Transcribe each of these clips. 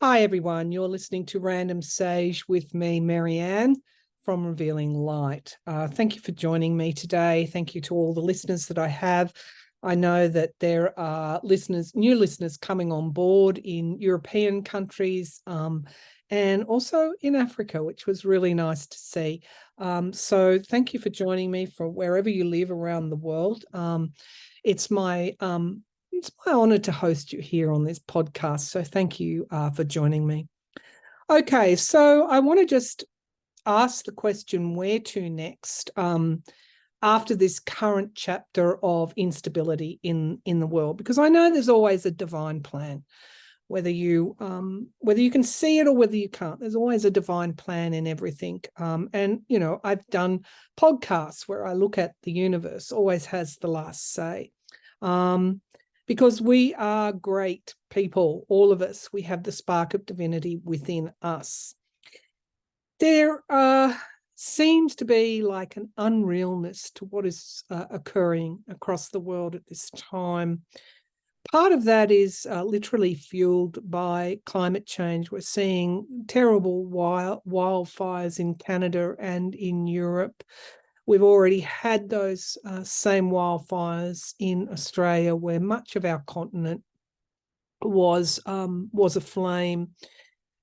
Hi, everyone. You're listening to Random Sage with me, Maryann, from Revealing Light. Thank you for joining me today. Thank you to all the listeners that I have. I know that there are new listeners coming on board in European countries and also in Africa, which was really nice to see. So thank you for joining me from wherever you live around the world. It's my honor to host you here on this podcast. So thank you for joining me. Okay, so I want to just ask the question, where to next after this current chapter of instability in the world? Because I know there's always a divine plan, whether you can see it or whether you can't. There's always a divine plan in everything. And, you know, I've done podcasts where I look at the universe, always has the last say. Because we are great people, all of us. We have the spark of divinity within us. There seems to be like an unrealness to what is occurring across the world at this time. Part of that is literally fueled by climate change. We're seeing terrible wildfires in Canada and in Europe. We've already had those same wildfires in Australia, where much of our continent was aflame,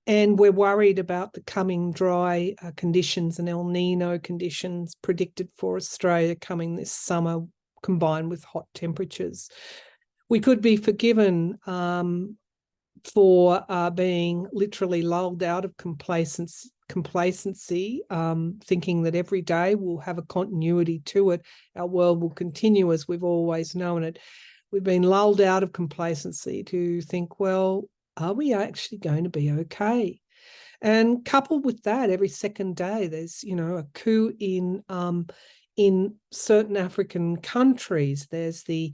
and we're worried about the coming dry conditions and El Nino conditions predicted for Australia coming this summer, combined with hot temperatures. We could be forgiven for being literally lulled out of complacency, thinking that every day will have a continuity to it. Our world will continue as we've always known it. We've been lulled out of complacency to think, well, are we actually going to be okay? And coupled with that, every second day there's, you know, a coup in certain African countries. There's the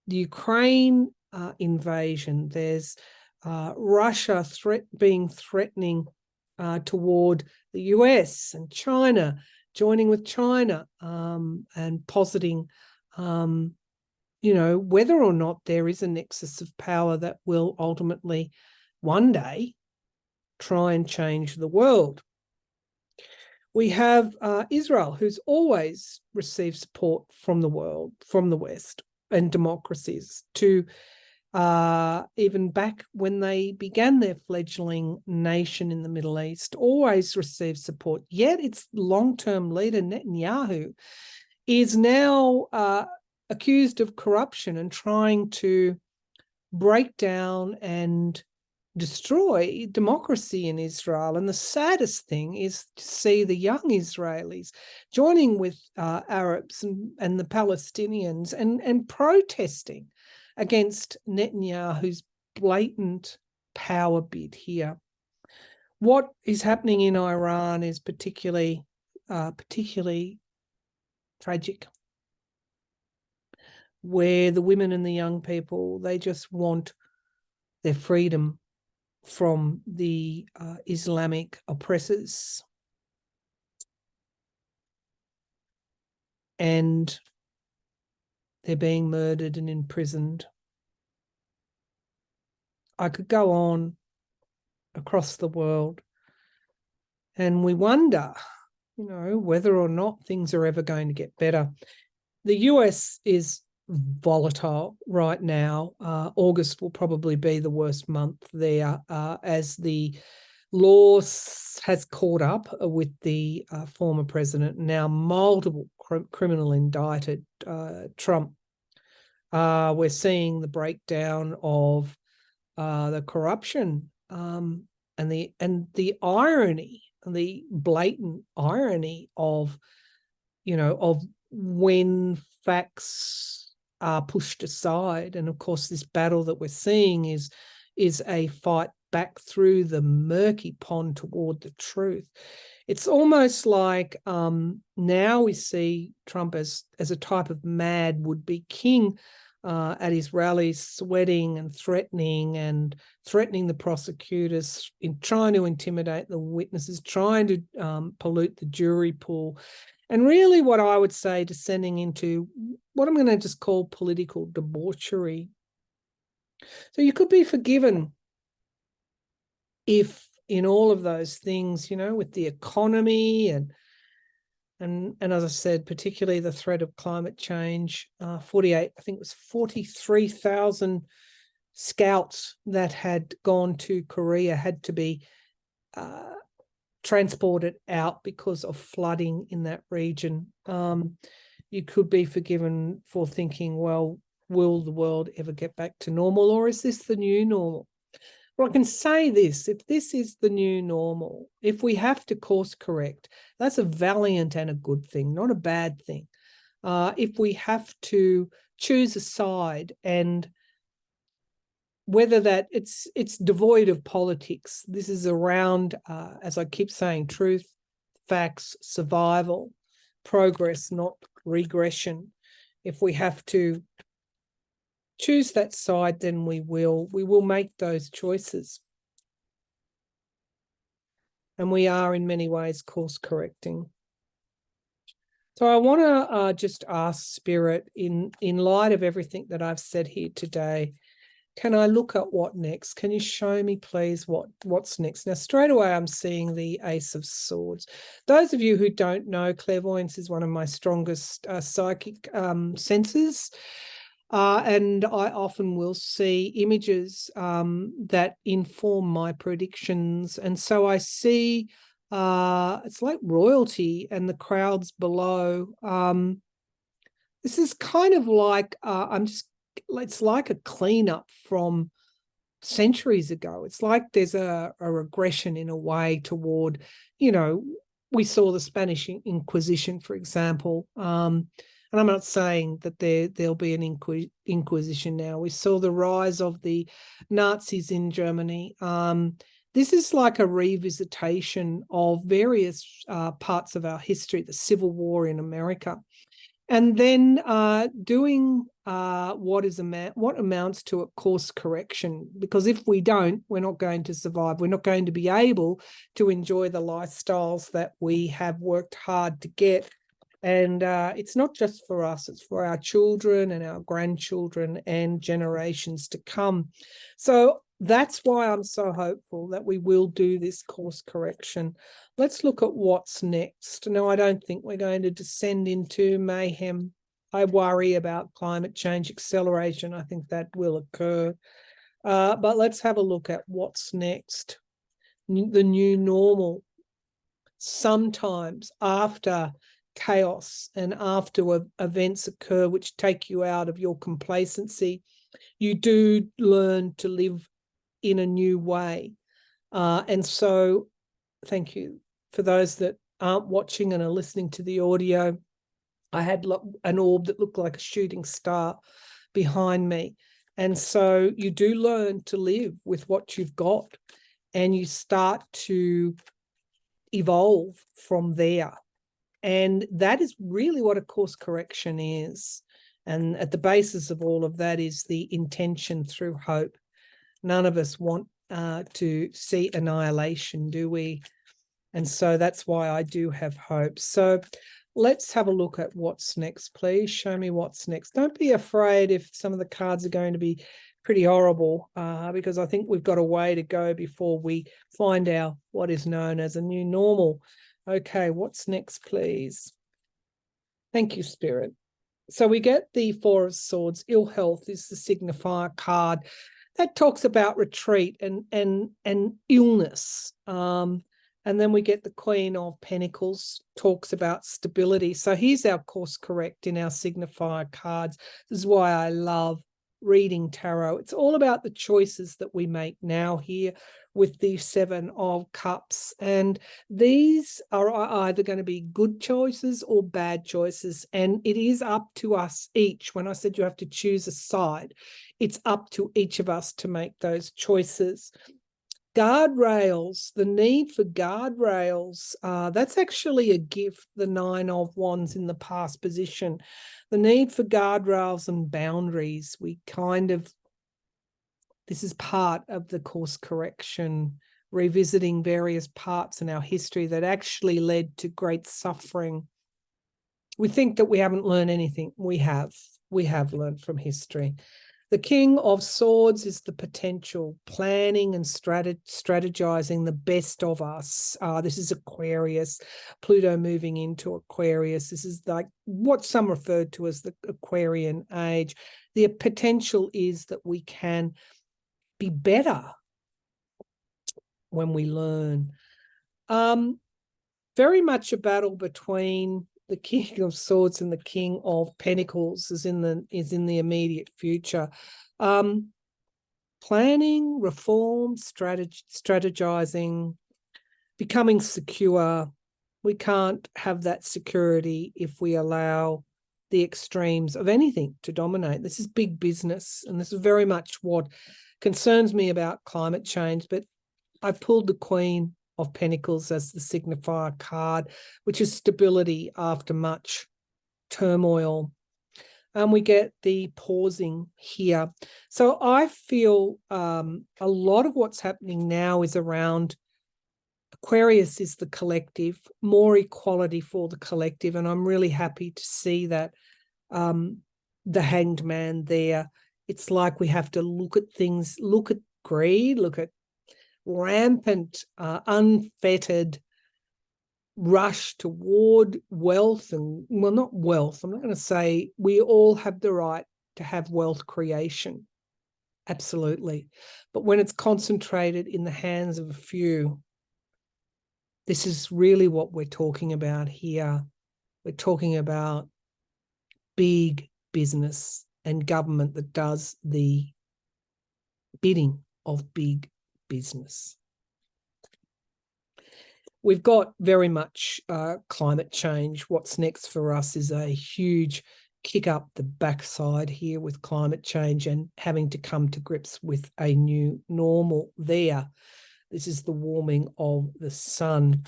Ukraine invasion. There's Russia threatening toward the US and China, joining with China and positing, you know, whether or not there is a nexus of power that will ultimately one day try and change the world. We have Israel, who's always received support from the world, from the West and democracies, to even back when they began their fledgling nation in the Middle East, always received support. Yet its long-term leader, Netanyahu, is now accused of corruption and trying to break down and destroy democracy in Israel. And the saddest thing is to see the young Israelis joining with Arabs and the Palestinians and protesting against Netanyahu's blatant power bid here. What is happening in Iran is particularly tragic, where the women and the young people, they just want their freedom from the Islamic oppressors. And they're being murdered and imprisoned. I could go on across the world, and we wonder, you know, whether or not things are ever going to get better. The US is volatile right now. August will probably be the worst month there as the law has caught up with the former president, now multiple criminal indicted Trump. We're seeing the breakdown of the corruption and the irony, the blatant irony of, you know, of when facts are pushed aside. And of course, this battle that we're seeing is a fight back through the murky pond toward the truth. It's almost like now we see Trump as a type of mad would-be king at his rallies, sweating and threatening the prosecutors, in trying to intimidate the witnesses, trying to pollute the jury pool. And really what I would say, descending into what I'm going to just call political debauchery. So you could be forgiven if in all of those things, with the economy and as I said, particularly the threat of climate change, 48, I think it was 43,000 scouts that had gone to Korea had to be transported out because of flooding in that region. You could be forgiven for thinking, well, will the world ever get back to normal, or is this the new normal? Well, I can say this, if this is the new normal, if we have to course correct, that's a valiant and a good thing, not a bad thing. If we have to choose a side, and whether that it's devoid of politics, this is around, as I keep saying, truth, facts, survival, progress, not regression. If we have to choose that side, then we will make those choices. And we are in many ways course correcting. So I want to just ask Spirit, in light of everything that I've said here today, can I look at what next? Can you show me, please, what's next? Now, straight away, I'm seeing the Ace of Swords. Those of you who don't know, clairvoyance is one of my strongest psychic senses. And I often will see images that inform my predictions. And so I see it's like royalty and the crowds below. This is kind of like, it's like a cleanup from centuries ago. It's like there's a regression in a way toward, we saw the Spanish Inquisition, for example. And I'm not saying that there'll be an Inquisition now. We saw the rise of the Nazis in Germany. This is like a revisitation of various parts of our history, the Civil War in America. And then doing what amounts to a course correction, because if we don't, we're not going to survive. We're not going to be able to enjoy the lifestyles that we have worked hard to get. And it's not just for us, it's for our children and our grandchildren and generations to come. So that's why I'm so hopeful that we will do this course correction. Let's look at what's next. No, I don't think we're going to descend into mayhem. I worry about climate change acceleration. I think that will occur. But let's have a look at what's next. The new normal. Sometimes after chaos and after events occur which take you out of your complacency, you do learn to live in a new way. And so thank you for those that aren't watching and are listening to the audio. I had an orb that looked like a shooting star behind me. And so you do learn to live with what you've got, and you start to evolve from there. And that is really what a course correction is. And at the basis of all of that is the intention through hope. None of us want to see annihilation, do we? And so that's why I do have hope. So let's have a look at what's next, please. Show me what's next. Don't be afraid if some of the cards are going to be pretty horrible, because I think we've got a way to go before we find out what is known as a new normal. Okay, what's next, please? Thank you, Spirit. So we get the Four of Swords. Ill health is the signifier card that talks about retreat and illness. And then we get the Queen of Pentacles, talks about stability. So here's our course correct in our signifier cards. This is why I love reading tarot. It's all about the choices that we make now here with the Seven of Cups. And these are either going to be good choices or bad choices. And it is up to us each. When I said you have to choose a side, it's up to each of us to make those choices. Guardrails, the need for guardrails, that's actually a gift, the Nine of Wands in the past position. The need for guardrails and boundaries, this is part of the course correction, revisiting various parts in our history that actually led to great suffering. We think that we haven't learned anything. We have learned from history. The King of Swords is the potential, planning and strategizing the best of us. This is Aquarius, Pluto moving into Aquarius. This is like what some referred to as the Aquarian age. The potential is that we can be better when we learn. Very much a battle between the King of Swords and the King of Pentacles is in the immediate future. Planning, reform, strategizing, becoming secure. We can't have that security if we allow the extremes of anything to dominate. This is big business, and this is very much what concerns me about climate change. But I pulled the Queen of Pentacles as the signifier card, which is stability after much turmoil. And we get the pausing here. So I feel a lot of what's happening now is around Aquarius is the collective, more equality for the collective. And I'm really happy to see that the Hanged Man there. It's like we have to look at things, look at greed, look at rampant, unfettered rush toward wealth and, well, not wealth. I'm not going to say we all have the right to have wealth creation. Absolutely. But when it's concentrated in the hands of a few, this is really what we're talking about here. We're talking about big business and government that does the bidding of big business. We've got very much climate change. What's next for us is a huge kick up the backside here with climate change and having to come to grips with a new normal there. This is the warming of the sun.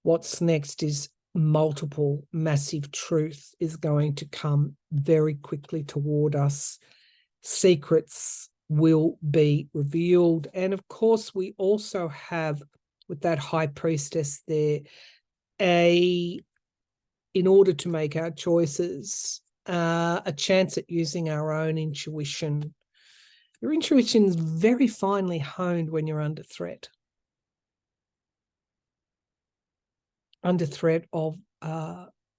What's next is multiple massive truth is going to come very quickly toward us. Secrets will be revealed. And of course, we also have, with that high priestess there, in order to make our choices, a chance at using our own intuition. Your intuition is very finely honed when you're under threat. Under threat of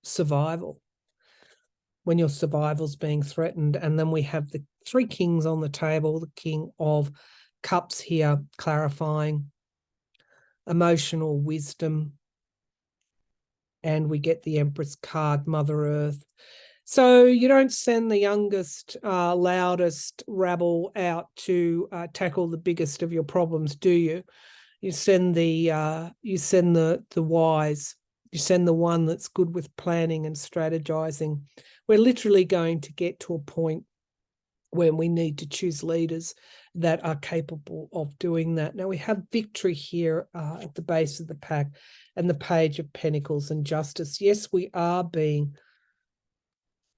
survival. When your survival's being threatened. And then we have the three kings on the table, the King of Cups here, clarifying emotional wisdom. And we get the Empress card, Mother Earth. So you don't send the youngest, loudest rabble out to tackle the biggest of your problems, do you? You send the wise. You send the one that's good with planning and strategizing. We're literally going to get to a point when we need to choose leaders that are capable of doing that. Now we have victory here at the base of the pack and the Page of Pentacles and justice. Yes, we are being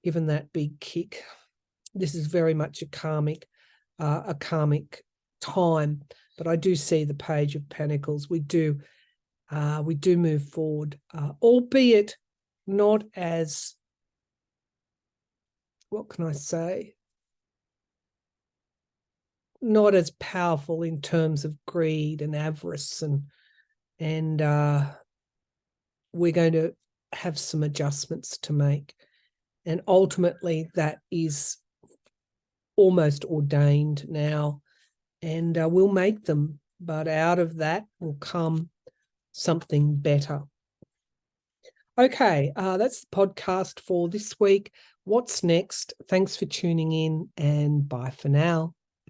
given that big kick. This is very much a karmic time, but I do see the Page of Pentacles. We do move forward, albeit not as, what can I say? Not as powerful in terms of greed and avarice, and we're going to have some adjustments to make. And ultimately that is almost ordained now, and we'll make them, but out of that will come something better. Okay, that's the podcast for this week. What's next? Thanks for tuning in, and bye for now.